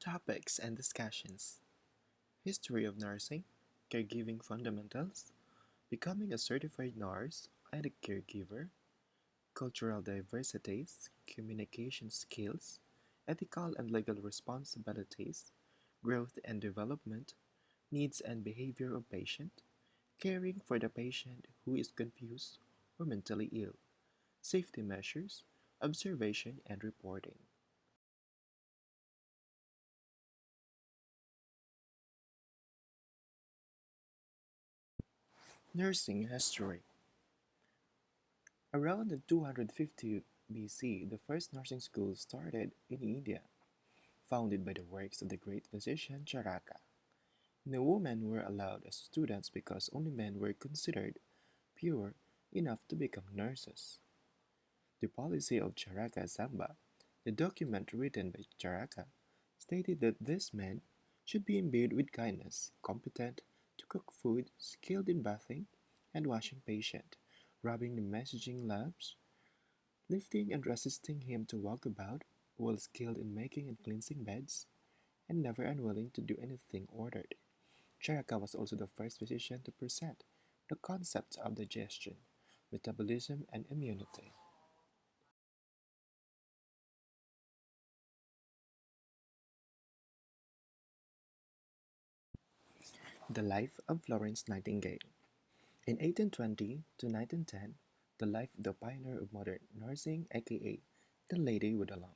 Topics and discussions: History of nursing, caregiving fundamentals, becoming a certified nurse and a caregiver, cultural diversities, communication skills, ethical and legal responsibilities, growth and development, needs and behavior of patient, caring for the patient who is confused or mentally ill, safety measures, observation and reporting. Nursing history. Around the 250 BC, the first nursing school started in India, founded by the works of the great physician Charaka. No women were allowed as students because only men were considered pure enough to become nurses. The policy of Charaka Samba, the document written by Charaka, stated that these men should be imbued with kindness, competent to cook food, skilled in bathing and washing patient, rubbing the messaging lamps, lifting and assisting him to walk about, while skilled in making and cleansing beds, and never unwilling to do anything ordered. Charaka was also the first physician to present the concepts of digestion, metabolism, and immunity. The life of Florence Nightingale. In 1820 to 1910, the life of the pioneer of modern nursing, aka the Lady with a Lump.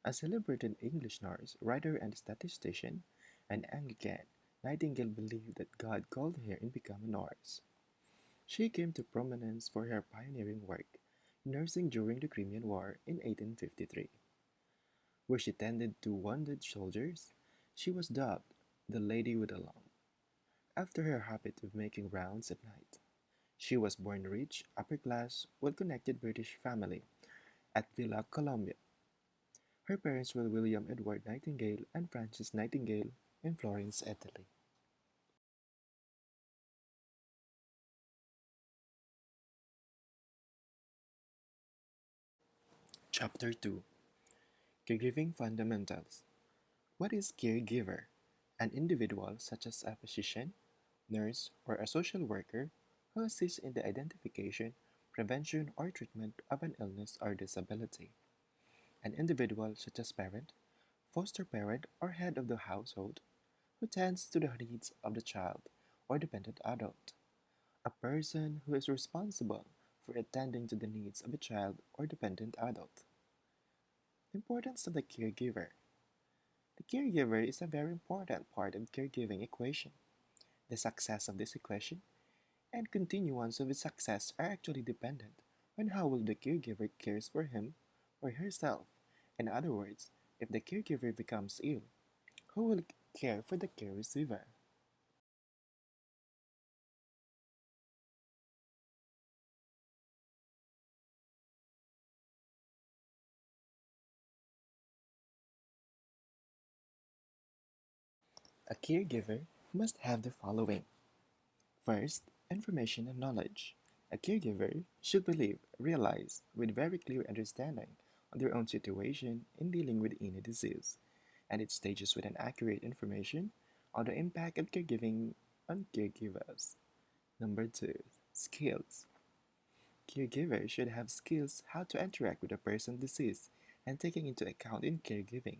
A celebrated English nurse, writer, and statistician, an Anglican, Nightingale believed that God called her to become a nurse. She came to prominence for her pioneering work, nursing during the Crimean War in 1853, where she tended to wounded soldiers. She was dubbed the Lady with a Lump, after her habit of making rounds at night. She was born rich, upper-class, well-connected British family at Villa Columbia. Her parents were William Edward Nightingale and Frances Nightingale in Florence, Italy. Chapter 2: Caregiving Fundamentals. What is caregiver? An individual such as a physician, nurse, or a social worker who assists in the identification, prevention, or treatment of an illness or disability. An individual such as parent, foster parent, or head of the household who tends to the needs of the child or dependent adult. A person who is responsible for attending to the needs of a child or dependent adult. Importance of the caregiver. The caregiver is a very important part of caregiving equation. The success of this equation and continuance of its success are actually dependent on how well the caregiver cares for him or herself. In other words, if the caregiver becomes ill, who will care for the care receiver? A caregiver must have the following. First, information and knowledge. A caregiver should believe, realize, with very clear understanding of their own situation in dealing with any disease, and its stages with an accurate information on the impact of caregiving on caregivers. Number two, skills. Caregivers should have skills how to interact with a person deceased and taking into account in caregiving,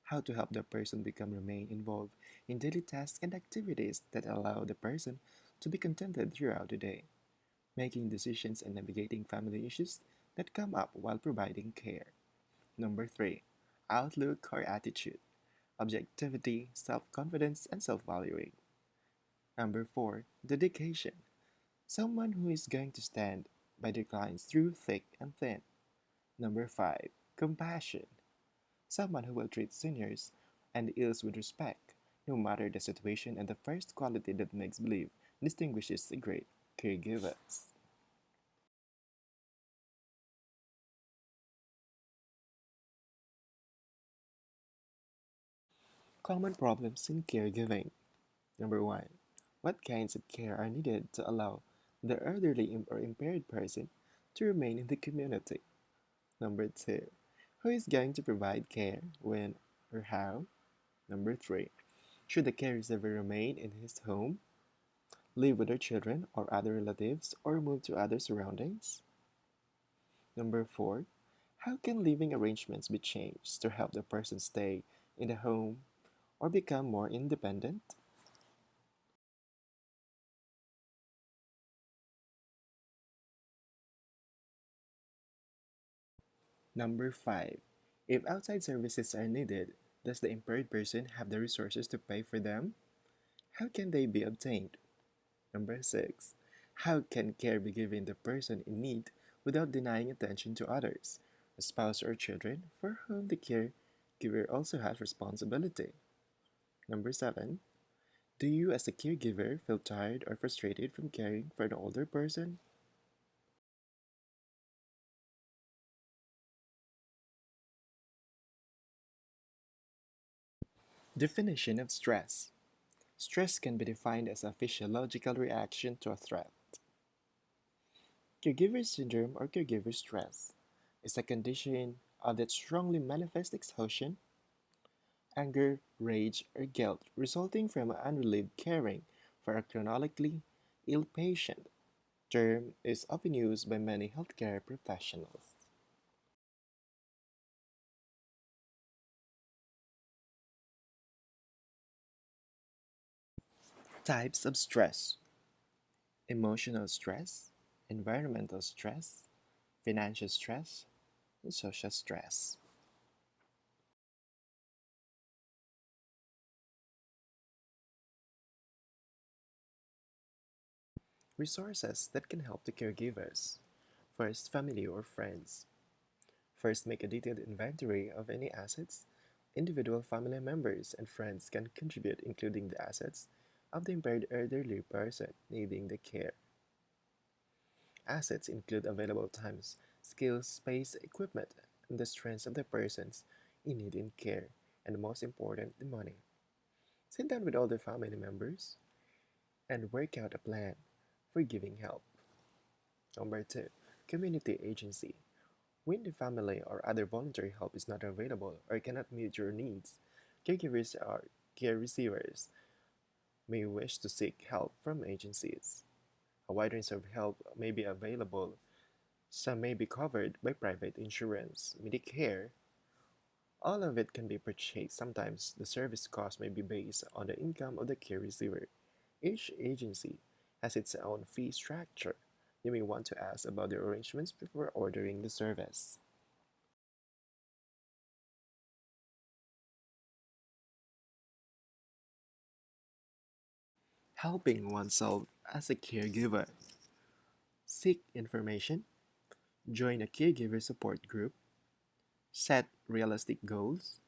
how to help the person become remain involved in daily tasks and activities that allow the person to be contented throughout the day, making decisions and navigating family issues that come up while providing care. Number three, outlook or attitude, objectivity, self-confidence, and self-valuing. Number four, dedication, someone who is going to stand by their clients through thick and thin. Number five, compassion, someone who will treat seniors and ills with respect, no matter the situation, and the first quality that makes believe distinguishes the great caregivers. Common problems in caregiving. Number one, what kinds of care are needed to allow the elderly or impaired person to remain in the community? Number two, who is going to provide care when or how? Number 3. Should the caregiver remain in his home, live with their children or other relatives, or move to other surroundings? Number 4. How can living arrangements be changed to help the person stay in the home or become more independent? Number 5. If outside services are needed, does the impaired person have the resources to pay for them? How can they be obtained? Number 6. How can care be given the person in need without denying attention to others, a spouse or children for whom the caregiver also has responsibility? Number 7. Do you as a caregiver feel tired or frustrated from caring for an older person? Definition of stress. Stress can be defined as a physiological reaction to a threat. Caregiver syndrome or caregiver stress is a condition that strongly manifests exhaustion, anger, rage, or guilt resulting from unrelieved caring for a chronically ill patient. Term is often used by many healthcare professionals. Types of stress: emotional stress, environmental stress, financial stress, and social stress. Resources that can help the caregivers. First, family or friends. First, make a detailed inventory of any assets. Individual family members and friends can contribute, including the assets of the impaired elderly person needing the care. Assets include available times, skills, space, equipment, and the strengths of the persons in need in care, and most important, the money. Sit down with all the family members and work out a plan for giving help. Number 2. Community agency. When the family or other voluntary help is not available or cannot meet your needs, caregivers or care receivers may wish to seek help from agencies. A wide range of help may be available. Some may be covered by private insurance, Medicare. All of it can be purchased. Sometimes the service cost may be based on the income of the care receiver. Each agency has its own fee structure. You may want to ask about the arrangements before ordering the service. Helping oneself as a caregiver. Seek information, join a caregiver support group, set realistic goals,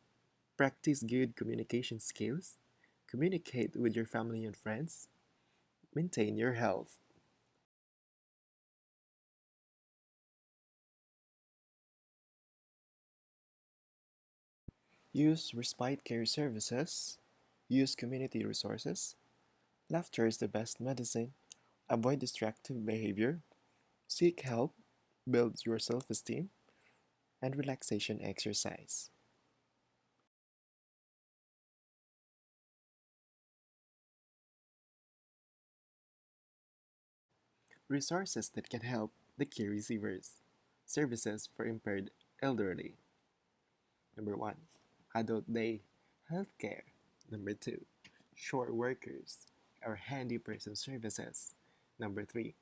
practice good communication skills, communicate with your family and friends, maintain your health. Use respite care services, use community resources. Laughter is the best medicine. Avoid distractive behavior, seek help, build your self esteem, and relaxation exercise. Resources that can help the care receivers. Services for impaired elderly. Number 1. Adult day healthcare. Number 2. Shore workers or handy person services. Number 3.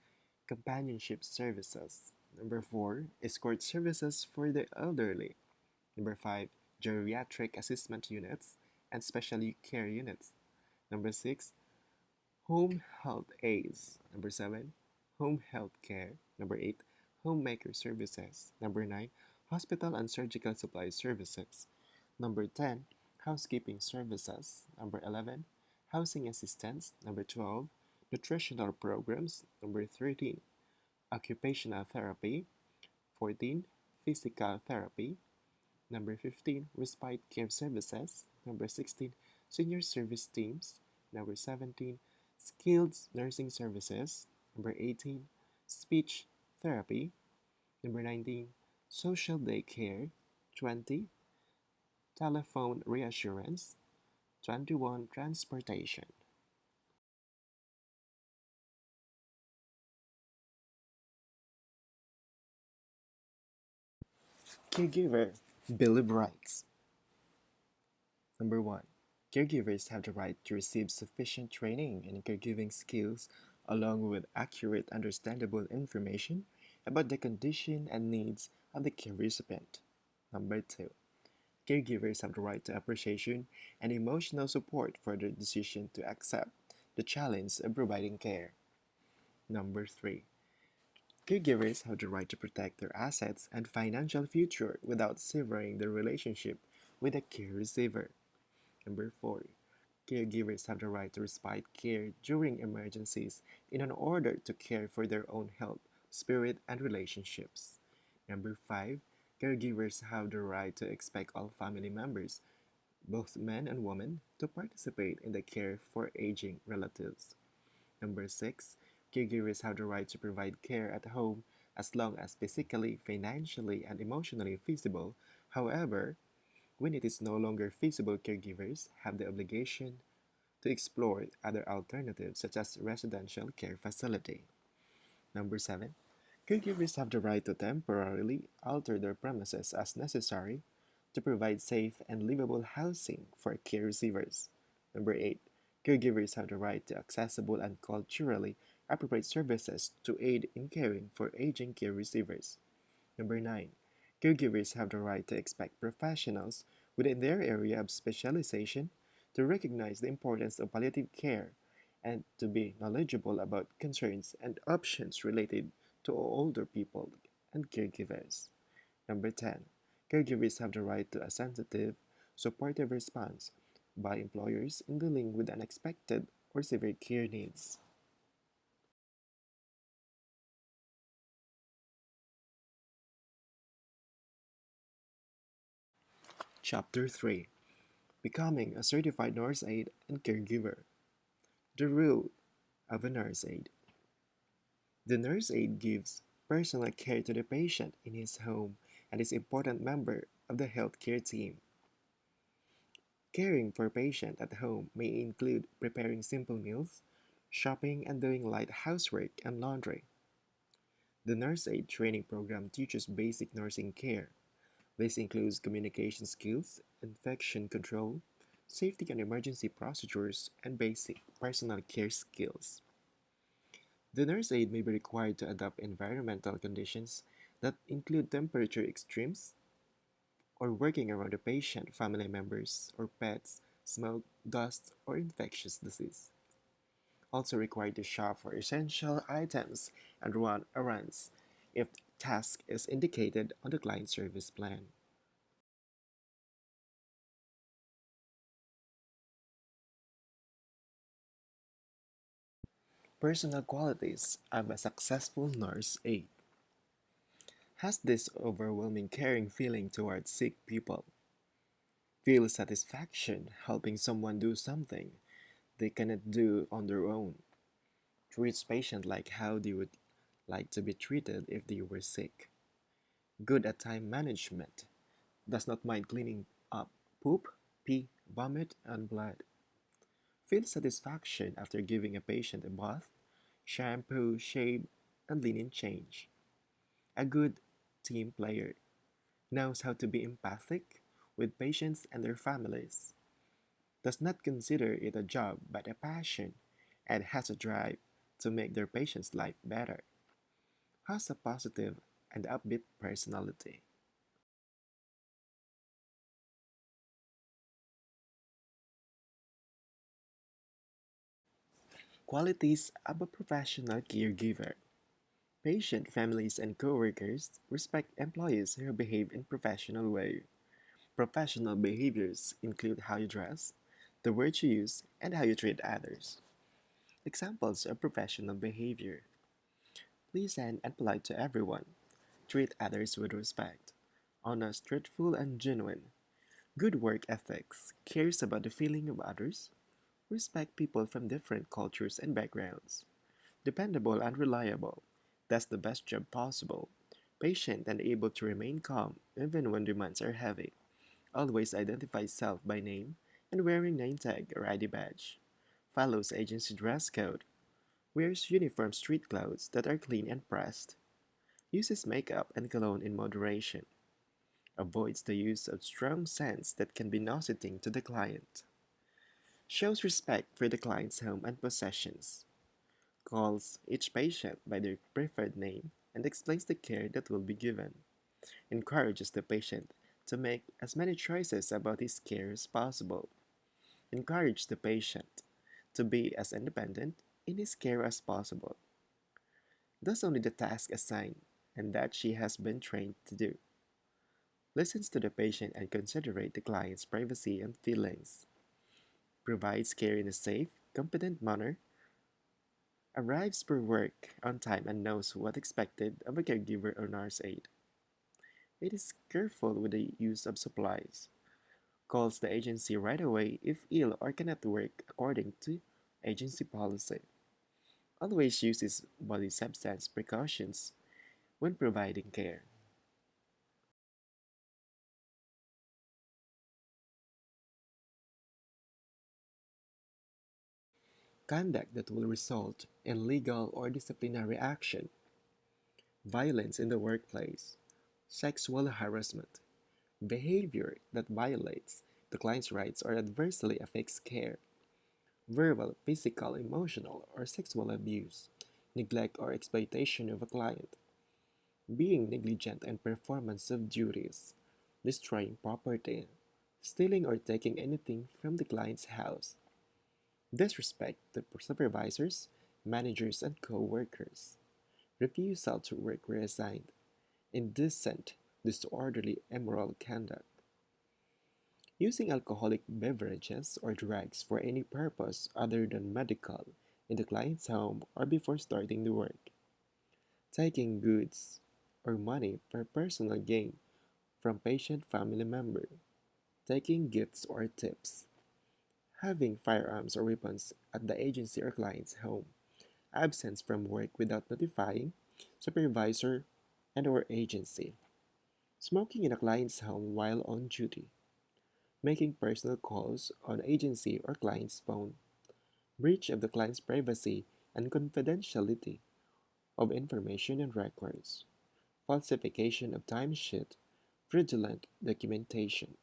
Companionship services. Number 4. Escort services for the elderly. Number 5. Geriatric assessment units and special care units. Number 6. Home health aides. Number 7. Home health care. Number 8. Homemaker services. Number 9. Hospital and surgical supply services. Number 10. Housekeeping services. Number 11. Housing assistance. Number 12. Nutritional programs. Number 13. Occupational therapy. 14. Physical therapy. Number 15. Respite care services. Number 16. Senior service teams. Number 17. Skilled nursing services. Number 18. Speech therapy. Number 19. Social day care. 20. telephone reassurance, 21 transportation. Caregiver Bill of Rights. Number 1. Caregivers have the right to receive sufficient training in caregiving skills along with accurate, understandable information about the condition and needs of the care recipient. Number 2. Caregivers have the right to appreciation and emotional support for their decision to accept the challenge of providing care. Number 3. Caregivers have the right to protect their assets and financial future without severing their relationship with the care receiver. Number 4. Caregivers have the right to respite care during emergencies in an order to care for their own health, spirit, and relationships. Number 5. Caregivers have the right to expect all family members, both men and women, to participate in the care for aging relatives. Number 6. Caregivers have the right to provide care at home as long as physically, financially, and emotionally feasible. However, when it is no longer feasible, caregivers have the obligation to explore other alternatives such as residential care facility. Number 7. Caregivers have the right to temporarily alter their premises as necessary to provide safe and livable housing for care receivers. Number 8. Caregivers have the right to accessible and culturally appropriate services to aid in caring for aging care receivers. Number 9. Caregivers have the right to expect professionals within their area of specialization to recognize the importance of palliative care and to be knowledgeable about concerns and options related to older people and caregivers. Number 10. Caregivers have the right to a sensitive, supportive response by employers in dealing with unexpected or severe care needs. Chapter 3. Becoming a certified nurse aide and caregiver. The role of a nurse aide. The nurse aide gives personal care to the patient in his home and is an important member of the healthcare team. Caring for patient at home may include preparing simple meals, shopping, and doing light housework and laundry. The nurse aide training program teaches basic nursing care. This includes communication skills, infection control, safety and emergency procedures, and basic personal care skills. The nurse aide may be required to adapt environmental conditions that include temperature extremes or working around the patient, family members, or pets, smoke, dust, or infectious disease. Also required to shop for essential items and run errands if task is indicated on the client service plan. Personal qualities of a successful nurse aide has this overwhelming caring feeling towards sick people. Feel satisfaction helping someone do something they cannot do on their own. Treats patient like how they would like to be treated if they were sick. Good at time management. Does not mind cleaning up poop, pee, vomit, and blood. Feels satisfaction after giving a patient a bath, shampoo, shave, and linen change. A good team player. Knows how to be empathic with patients and their families. Does not consider it a job but a passion and has a drive to make their patient's life better. Has a positive and upbeat personality. Qualities of a professional caregiver. Patient families and coworkers respect employees who behave in professional way. Professional behaviors include how you dress, the words you use, and how you treat others. Examples of professional behavior. Pleasant and polite to everyone. Treat others with respect. Honest, truthful, and genuine. Good work ethics. Cares about the feeling of others. Respect people from different cultures and backgrounds. Dependable and reliable. Does the best job possible. Patient and able to remain calm even when demands are heavy. always identifies self by name and wearing name tag or ID badge, follows agency dress code, wears uniform street clothes that are clean and pressed, uses makeup and cologne in moderation, avoids the use of strong scents that can be nauseating to the client, shows respect for the client's home and possessions, calls each patient by their preferred name and explains the care that will be given, encourages the patient to make as many choices about his care as possible, encourage the patient to be as independent in his care as possible, does only the task assigned and that she has been trained to do, listens to the patient and considerates the client's privacy and feelings, provides care in a safe, competent manner, arrives for work on time and knows what expected of a caregiver or nurse aide. It is careful with the use of supplies, calls the agency right away if ill or cannot work according to agency policy, always uses body substance precautions when providing care. Conduct that will result in legal or disciplinary action, violence in the workplace, sexual harassment, behavior that violates the client's rights or adversely affects care, verbal, physical, emotional, or sexual abuse, neglect or exploitation of a client, being negligent in performance of duties, destroying property, stealing or taking anything from the client's house, disrespect to supervisors, managers, and co-workers, refusal to work where assigned, indecent, disorderly, immoral conduct, using alcoholic beverages or drugs for any purpose other than medical in the client's home or before starting the work, taking goods or money for personal gain from patient family member, taking gifts or tips, having firearms or weapons at the agency or client's home, absence from work without notifying supervisor and or agency, smoking in a client's home while on duty, making personal calls on agency or client's phone, breach of the client's privacy and confidentiality of information and records, falsification of timesheet, fraudulent documentation,